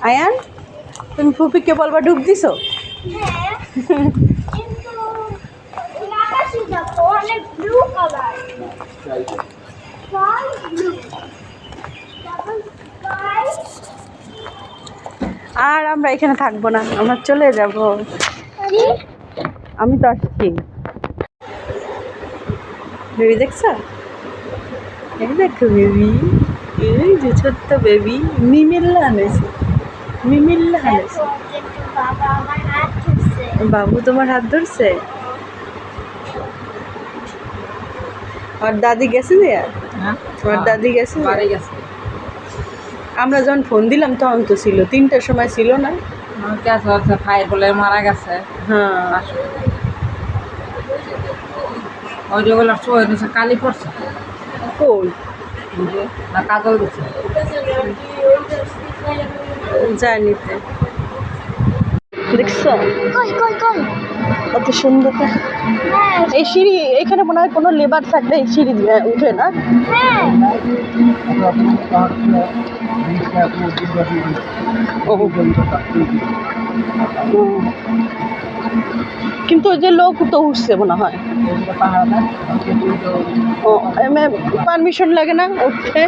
আয়ান, তুমি ফুপিকে বলবা ডুব দিছো? আর আমরা এখানে থাকবো না, আমরা চলে যাব। আমি তো আসছি। বেবি দেখছো? এই দেখো বেবি, এই যে ছোট্ট বেবি মিমিল্লা আনেছে, মিমিল্লা আনেছে। বাবু তোমার হাত ধরছে? আর দাদি গেছে যে? আর দাদি গেছে? আমরা যখন ফোন দিলাম তখন তো ছিল, 3টার সময় ছিল না? ভাই বলে মারা গেছে। হ্যাঁ, ওই যে বললাম কালি পড়ছে কই না কাজল দিচ্ছে জানিতে দেখছো কত সুন্দর। এই সিঁড়ি এখানে মনে হয় কোনো লেবার থাকলে এই সিঁড়ি দিয়ে উঠে না? কিন্তু ওই যে লোক তো উঠছে মনে হয়। ও পারমিশন লাগে না উঠতে?